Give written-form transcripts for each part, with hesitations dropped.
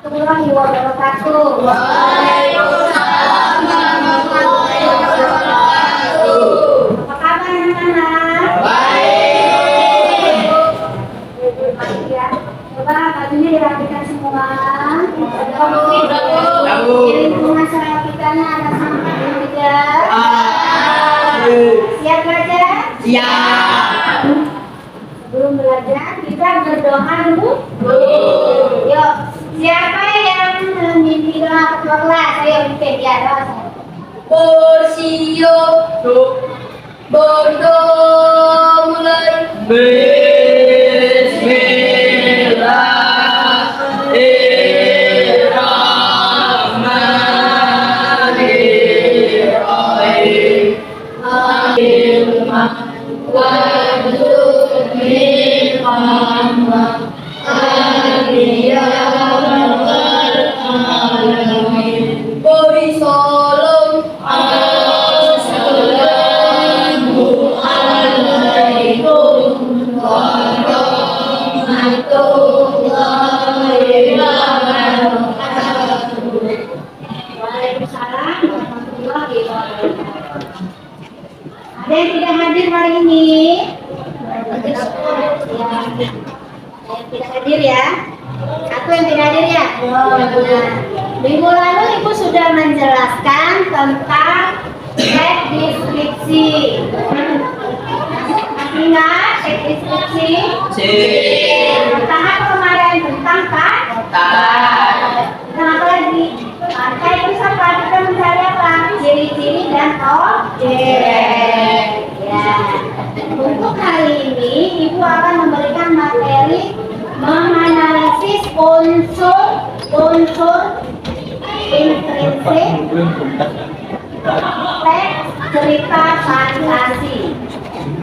Warahmatullahi wabarakatuh. Waalaikumsalam warahmatullahi wabarakatuh. Apa kabar anak-anak? Baik. Baik ya. Coba bajunya dirapikan semua. Tahu. Di lingkungan sekolah kita ada sampah yang tidak. Siap belajar? Siap. Sebelum belajar kita berdoa dulu. Yuk, siapa yang mimpi doa ketua kelas? Ayo mimpin ya doa. Bersiap. Berdoa mulai. Beri salam. Assalamualaikum warahmatullahi wabarakatuh. Waalaikumsalam warahmatullahi wabarakatuh. Ada yang tidak hadir hari ini? Ya, yang tidak hadir ya. Satu yang tidak hadir ya. Nah, minggu lalu Ibu sudah menjelaskan tentang teks deskripsi. Masih ingat teks deskripsi? Pertama kemarin tentang kata. Tentang apa lagi? Kata itu apa? Kita mencari apa? Ciri-ciri dan objek. Ya. Untuk kali ini Ibu akan memberikan materi menganalisis unsur intrinsik teks cerita fantasi.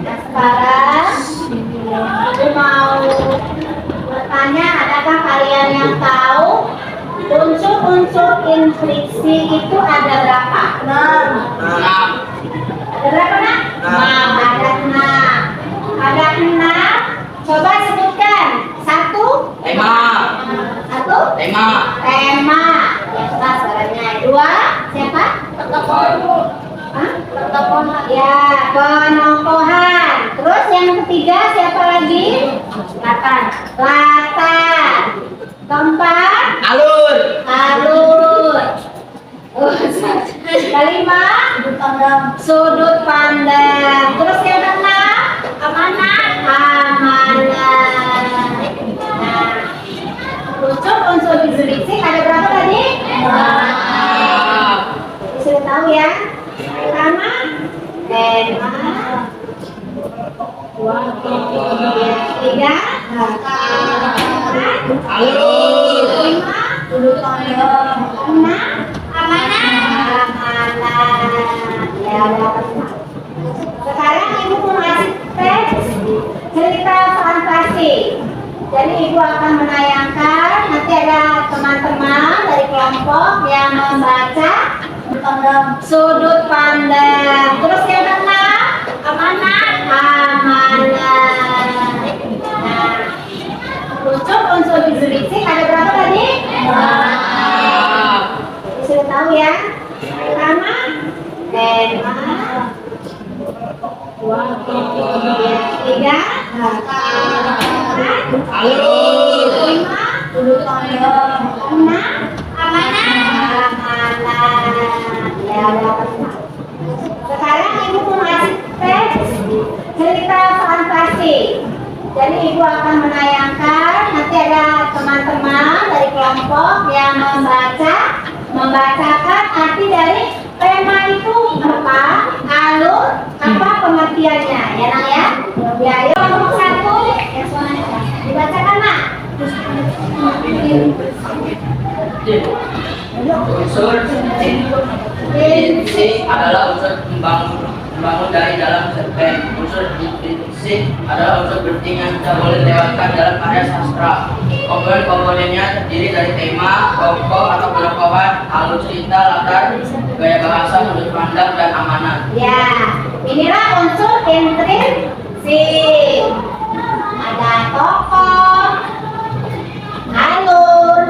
Nah, sekarang Ibu mau bertanya, adakah kalian yang tahu unsur-unsur intriksi itu ada berapa? Ada berapa nak? Ada 6. Ada 6. Coba sebutkan. Satu. Tema. Ya, suaranya. 2. Siapa? Hah? Ya, penokohan. Terus yang ketiga siapa lagi? Latar. Keempat. Alur. Kelima. Sudut pandang. Terus yang keenam. Amanah. Nah, unsur deskripsi ada berapa tadi? Sudah tahu ya? Pertama, tema. 2, 3, Alur. 5, sudut pandang. 6, amanah. Ya, sekarang Ibu mau ngasih teks cerita fantasi. Jadi Ibu akan menayangkan, nanti ada teman-teman dari kelompok yang membaca sudut pandang. Terus yang keenam, amanah. Nah, unsur deskripsi ada berapa tadi? Sudah tahu ya? Pertama, tema. 2, 3, Alur. 5, sudut pandang. 6, amanah. Ya, sekarang Ibu mau ngasih teks cerita fantasi. Jadi Ibu akan menayangkan, nanti ada teman-teman dari kelompok yang membacakan arti dari tema itu apa, alur, apa pengertiannya, ya nak ya? Ya, ayo nomor 1, dibacakan nak. Unsur intrinsik adalah unsur membangun dari dalam cerpen. Unsur intrinsik adalah unsur penting yang tidak boleh dilewatkan dalam karya sastra. Komponen-komponennya terdiri dari tema, tokoh atau penokohan, alur cerita, latar, gaya bahasa, sudut pandang, dan amanat. Ya, inilah unsur intrinsik. Ada tokoh, alur,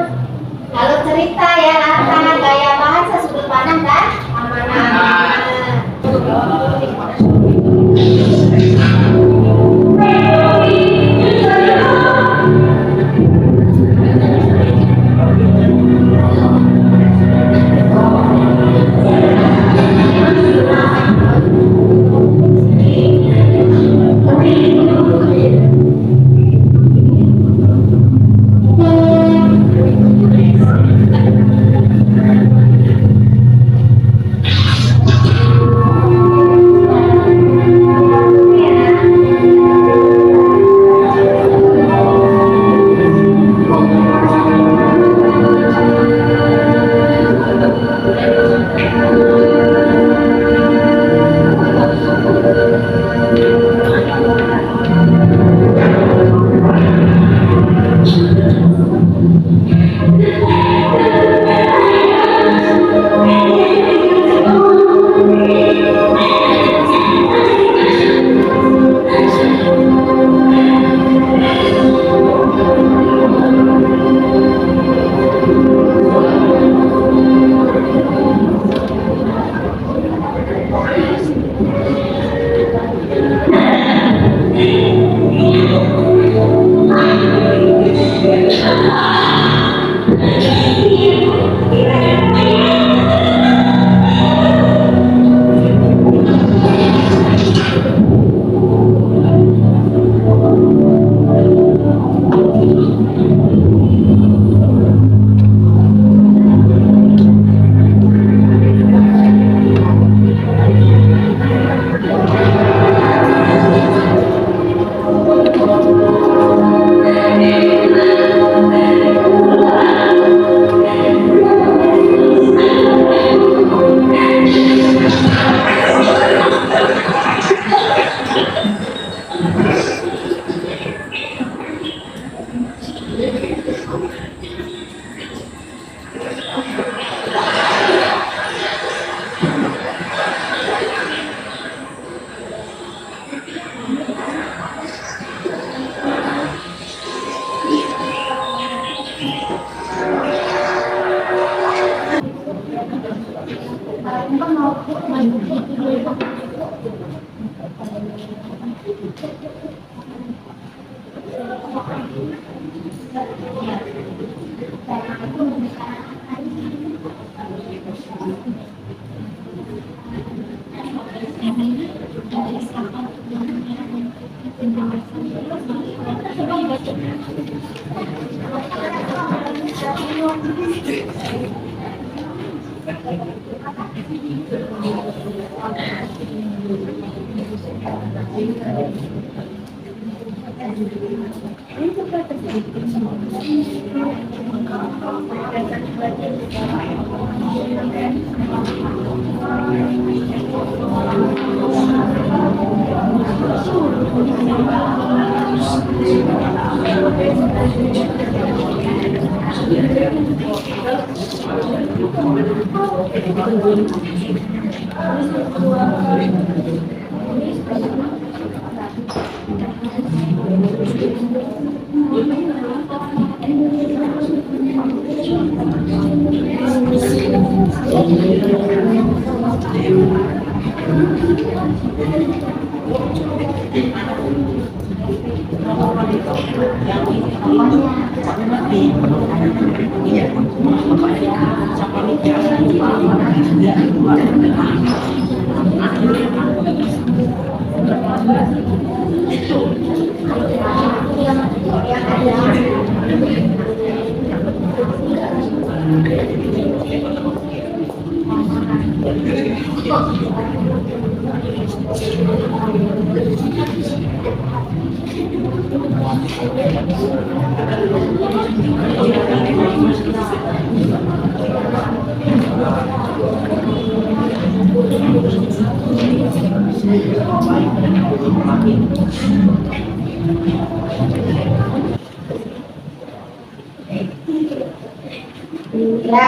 Ya,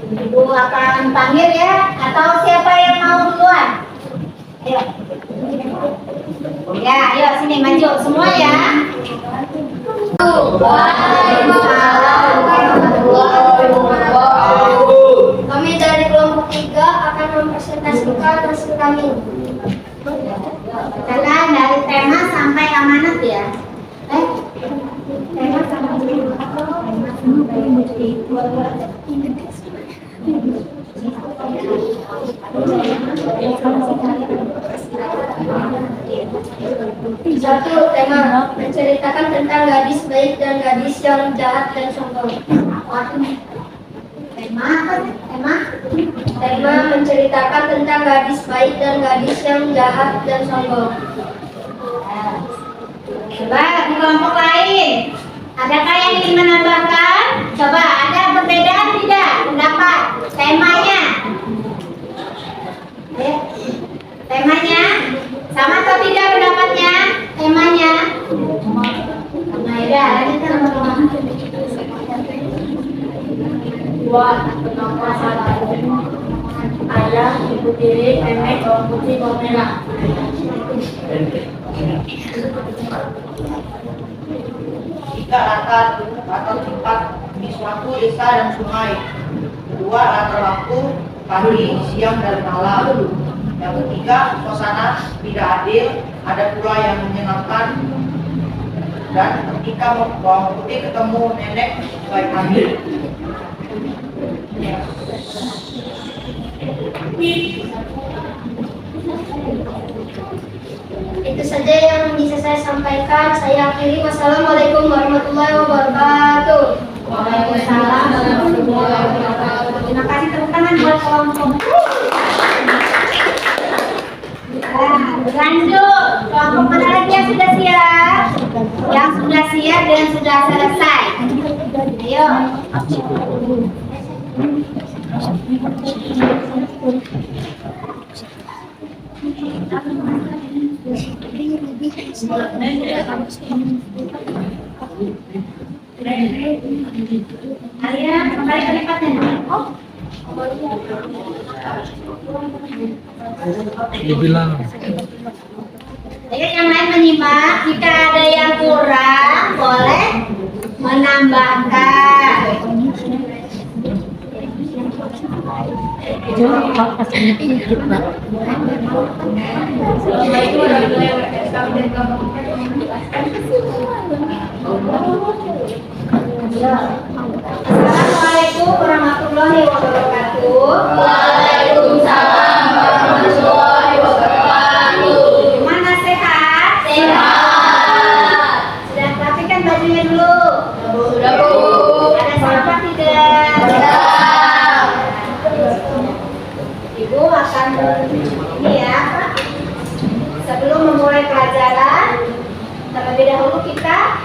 Ibu akan panggil ya, atau siapa yang mau duluan? Ayo. Ya, ayo sini maju semua ya. Waalaikumsalam warahmatullahi wabarakatuh. Kami dari kelompok 3 akan mempresentasikan hasil kami. Karena dari tema sampai amanat ya. Tema sampai Satu, tema menceritakan tentang gadis baik dan gadis yang jahat dan sombong. Tema menceritakan tentang gadis baik dan gadis yang jahat dan sombong. Coba di kelompok lain, adakah yang ingin menambahkan? Coba ada perbedaan tidak pendapat temanya? Temanya sama atau tidak pendapatnya? Temanya? Nah, ya, lanjutkan teman-teman. Dua, kenapa salah ayah, ibu tiri, nenek, bawang putih, bawang merah. Tiga, latar tempat di suatu desa dan sungai. Kedua, latar waktu pagi, siang, dan malam. Yang ketiga, suasana tidak adil, ada pula yang menyenangkan. Dan ketika bawang putih ketemu nenek baik hamil. akan saya akhiri. Wassalamualaikum warahmatullahi wabarakatuh. Waalaikumsalam warahmatullahi wabarakatuh. Terima kasih, tepuk tangan buat kelompok. Lanjut, kelompok mana lagi yang sudah siap? Yang sudah siap dan sudah selesai. Ayo. Kalian kembali ke tempatnya. Dibilang Ayo yang lain menyimak. Jika ada yang kurang, boleh menambahkan. Assalamualaikum warahmatullahi wabarakatuh. Waalaikumsalam warahmatullahi wabarakatuh. Gimana, sehat? Sehat. Sudah rapikan bajunya dulu. Sudah, Bu. Ada siapa tidak? Sudah. Ibu akan ini ya. Sebelum memulai pelajaran, terlebih dahulu kita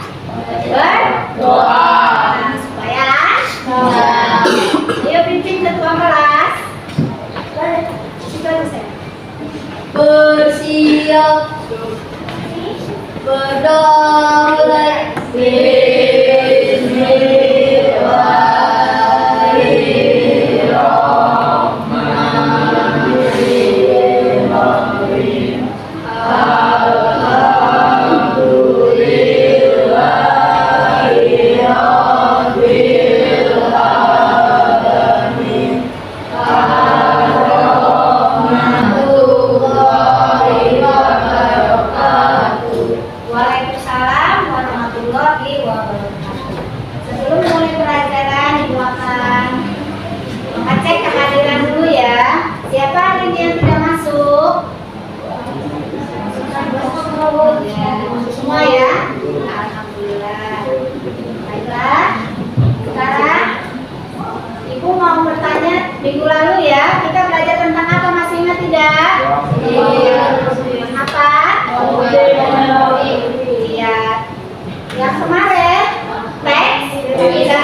berdoa supaya ayo pimpin ketua kelas. Bersiap berdaulat. Waalaikumsalam warahmatullahi wabarakatuh. Sebelum mulai pelajaran, Ibu akan mengecek kehadiran dulu ya. Siapa hari ini yang tidak masuk? Ya, semua ya. Alhamdulillah. Baiklah. Sekarang Ibu mau bertanya, minggu lalu ya kita belajar tentang apa, masih ingat tidak? Iya. Apa? Iya. Yang kemarin teks, cerita,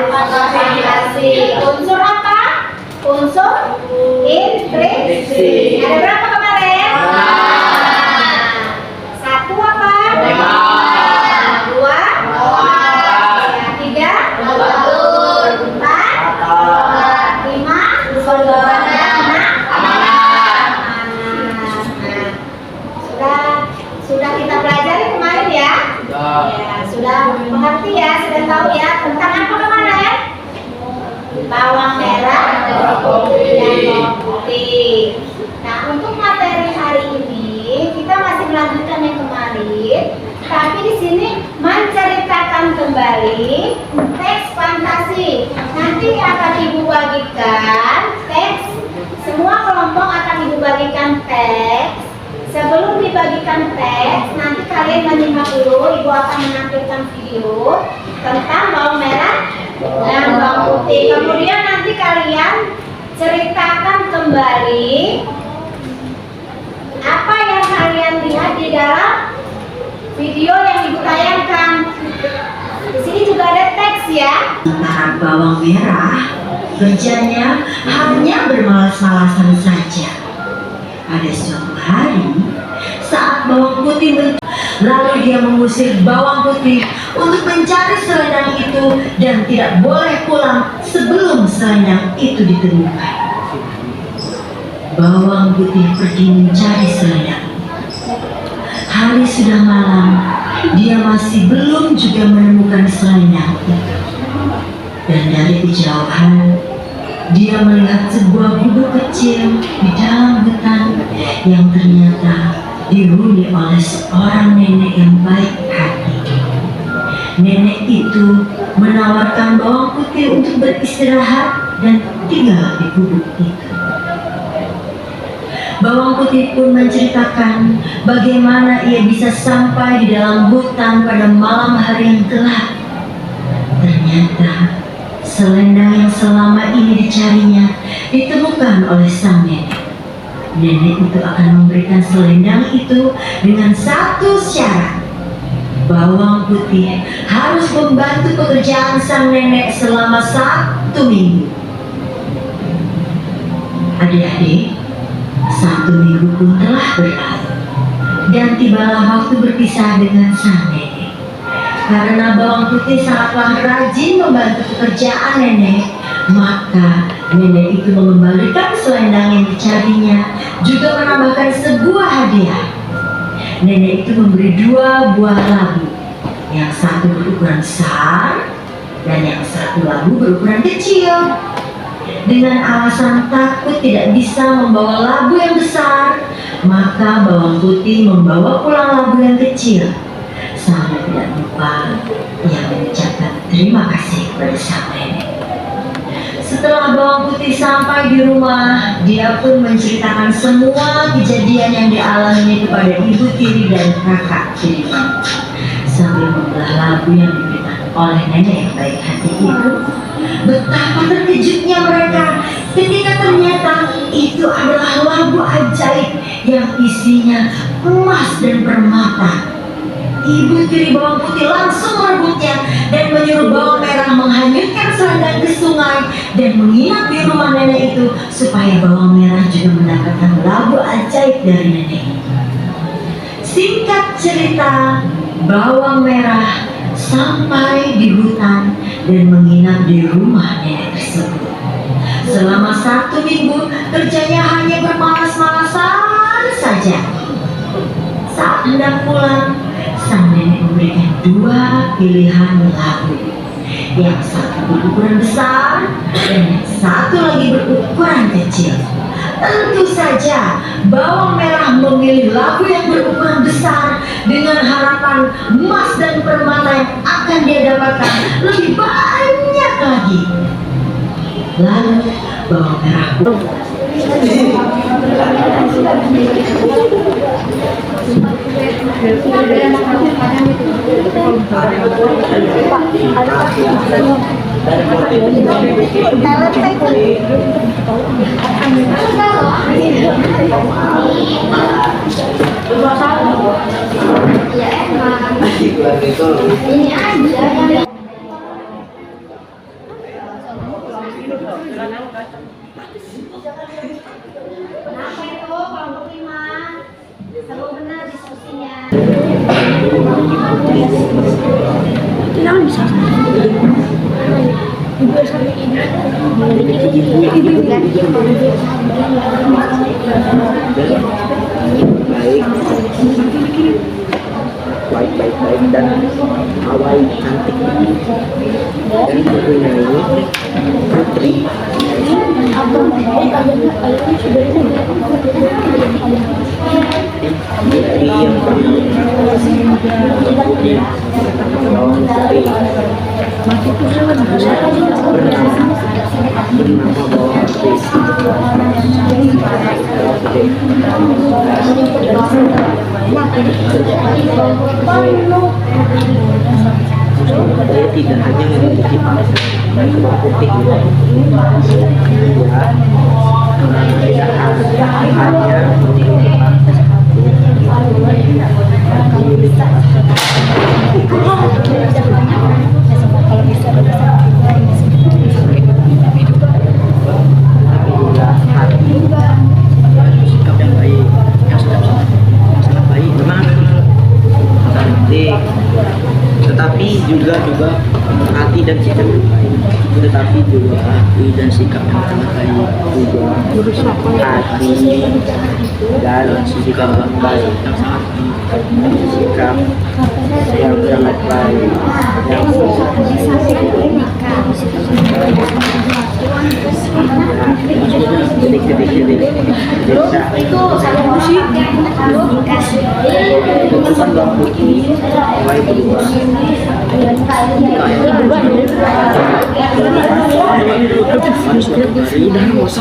fantasi. Unsur apa? Unsur intriksi. Ada berapa kemarin? Satu apa? Dua? Ya, tiga? Empat? Lima? Sudah kita pelajari kemarin ya? Ya, sudah mengerti ya, sudah tahu ya tentang apa kemarin? Bawang merah dan bawang putih. Nah, untuk materi hari ini kita masih melanjutkan yang kemarin, tapi di sini menceritakan kembali teks fantasi. Nanti akan Ibu bagikan teks, semua kelompok akan Ibu bagikan teks. Sebelum dibagikan teks, nanti kalian menyimak dulu. Ibu akan menampilkan video tentang bawang merah dan bawang putih. Kemudian nanti kalian ceritakan kembali apa yang kalian lihat di dalam video yang Ibu tayangkan. Di sini juga ada teks ya. Antara bawang merah kerjanya hanya bermalas-malasan saja. Pada suatu hari, saat bawang putih lalu dia mengusir bawang putih untuk mencari selendang itu dan tidak boleh pulang sebelum selendang itu ditemukan. Bawang putih pergi mencari selendang. Hari sudah malam, dia masih belum juga menemukan selendang itu. Dan dari kejauhan, dia melihat sebuah gubuk kecil di dalam hutan yang ternyata dihuni oleh seorang nenek yang baik hati. Nenek itu menawarkan bawang putih untuk beristirahat dan tinggal di gubuk itu. Bawang Putih pun menceritakan bagaimana ia bisa sampai di dalam hutan pada malam hari yang gelap. Ternyata selendang yang selama ini dicarinya ditemukan oleh sang nenek. Nenek itu akan memberikan selendang itu dengan satu syarat. Bawang Putih harus membantu pekerjaan sang nenek selama 1 minggu. Adik-adik, 1 minggu pun telah berlalu dan tibalah waktu berpisah dengan sang nenek. Karena Bawang Putih sangatlah rajin membantu pekerjaan nenek, maka nenek itu mengembalikan selendang yang dicarinya, juga menambahkan sebuah hadiah. Nenek itu memberi 2 buah labu, yang satu berukuran besar dan yang satu labu berukuran kecil. Dengan alasan takut tidak bisa membawa labu yang besar, maka Bawang Putih membawa pulang labu yang kecil. Sampai tidak lupa ia mengucapkan terima kasih kepada sang nenek. Setelah Bawang Putih sampai di rumah, dia pun menceritakan semua kejadian yang dialaminya kepada ibu tiri dan kakak tirinya. Sambil membelah labu yang diberikan oleh nenek yang baik hati itu, betapa terkejutnya mereka ketika ternyata itu adalah labu ajaib yang isinya emas dan permata. Ibu tiri Bawang Putih langsung merebutnya dan menyuruh Bawang Merah menghanyutkan selendang ke sungai dan menginap di rumah nenek itu supaya Bawang Merah juga mendapatkan labu ajaib dari nenek. Singkat cerita, Bawang Merah sampai di hutan dan menginap di rumah nenek tersebut. Selama 1 minggu kerjanya hanya bermalas-malasan saja. Saat hendak pulang, sang nenek memberikan 2 pilihan labu, yang satu berukuran besar dan yang satu lagi berukuran kecil. Tentu saja Bawang Merah memilih labu yang berukuran besar dengan harapan emas dan permata yang akan dia dapatkan lebih banyak lagi. Lalu Bawang Merah pun Ini aja. Kenapa itu Bawang Putih mah? Seru benar diskusinya. Baik dan awal cantik dan mempunyai putri yang bernama Bawang Dia tidak hanya memiliki bawang putih, sikap yang baik, yang sangat baik, memang cantik, tetapi juga hati dan sikap yang baik, tetapi juga hati dan sikap yang sangat baik, juga hati dan sikap yang baik, yang sangat baik, sikap yang sangat baik, yang keputusan Bawang Putih mulai berubah.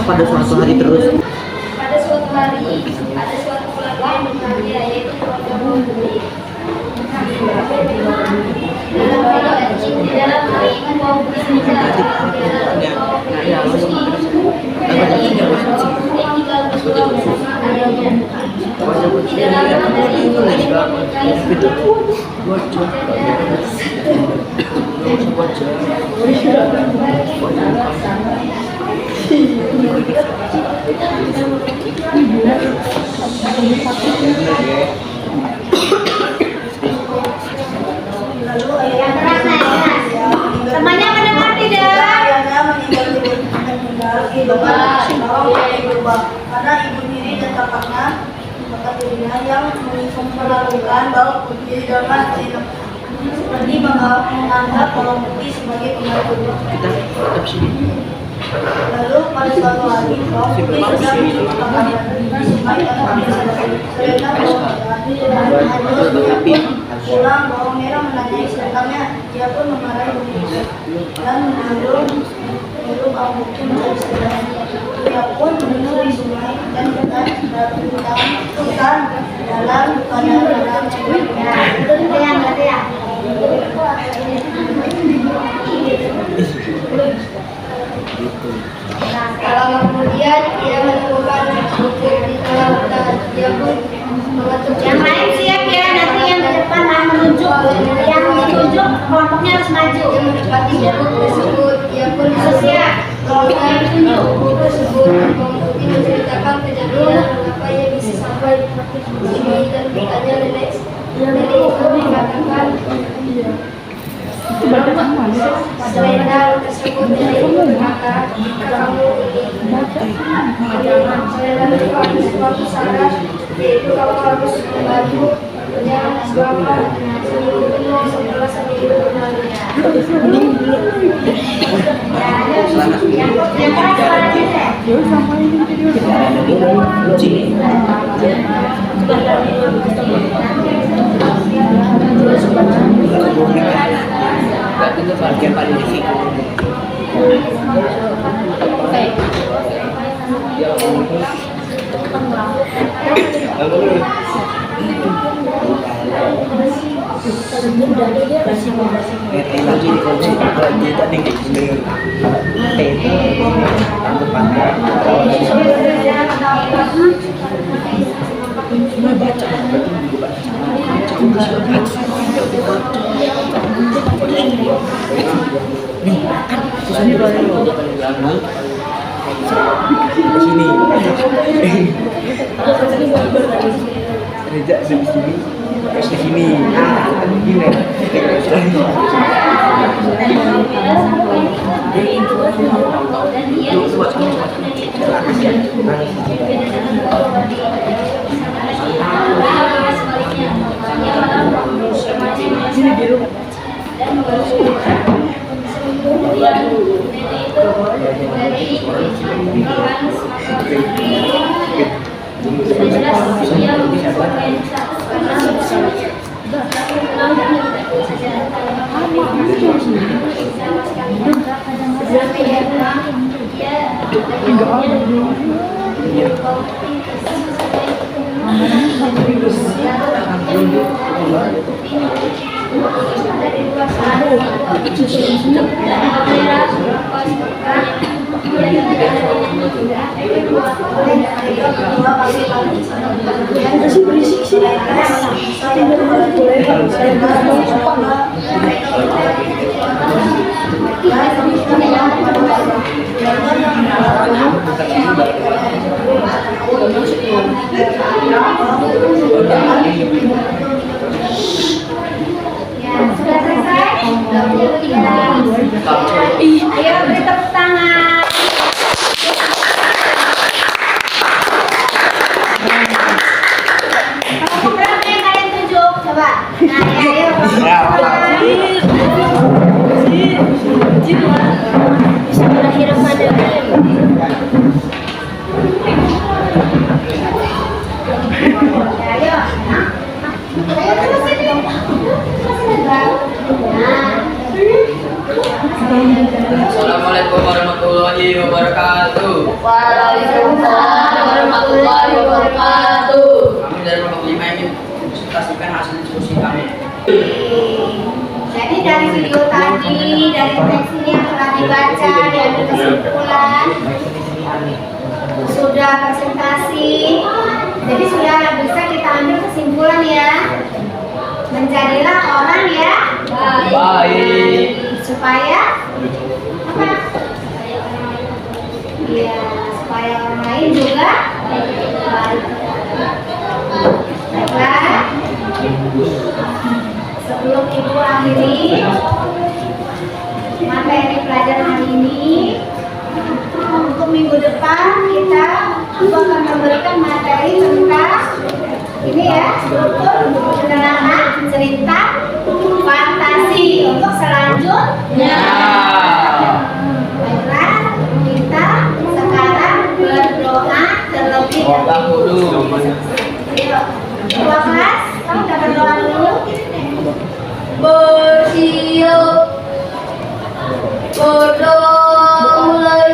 Pada suatu hari terus. Pada suatu hari Februari ada suatu keluarga yang berbahagia yaitu keluarga Bobby. Di dalam hal ini Bobby menjalankan tinggal berdua bersama ayahnya. Di dalam hal ini Yang keras naik keras. Temannya mendengar tidak? Karena ibu diri dan bapaknya bapak dirinya yang memperlakukan bahwa putri dalam hati seperti menganggap bahwa putri sebagai pembantu. Lalu pada suatu hari bahwa putri sedang pulang bawang merah menanyai setannya, dia pun memarahi putri dan menyuruh Abu Bakar mencari setannya. Dia pun menelusuri sungai dan hutan dalam lama kemudian dia menemukan putri di tengah hutan. Dia pun mengetuk. Yang lain siap ya, nanti yang di depan mau menunjuk. Yang ditunjuk kelompoknya harus maju. Dia mendekati putri tersebut. Dia pun Siap. Kemudian putri tersebut putri menceritakan kejadian mengapa ia bisa sampai di sini dan bertanya nenek itu mengatakan selendang tersebut dari maka jika kamu ingin selendang itu ada suatu syarat, yaitu kamu harus membantu berjalan selama seminggu penuh setelah seminggu berlalunya. Yang keras suaranya. Itu bagian paling risiko. Lagi dikunci kalau tidak tinggal sini. Rejak di sini. Di sini. Gini. Sudah selesai? Ayo beri tepuk tangan. Kalau berapa yang kalian tunjuk? Coba. Nah, ayo. Bismillahirrahmanirrahim. warahmatullahi wabarakatuh. Waalaikumsalam warahmatullahi wabarakatuh. Kami dari kelompok 5 ingin presentasikan hasil diskusi kami. Jadi dari video tadi, dari teks ini yang telah dibaca, diambil kesimpulan, sudah presentasi, jadi sudah bisa kita ambil kesimpulan ya. Menjadilah orang ya Baik. supaya apa? Iya, supaya orang lain juga baik. Baiklah. Sebelum ibu akhiri materi pelajaran hari ini, untuk minggu depan kita akan memberikan materi tentang ini ya, struktur penerangan cerita fantasi untuk selanjutnya. Baiklah, kita sekarang berdoa terlebih dahulu. Yuk, dua kelas, kamu udah berdoa dulu. Bersiap, berdoa mulai.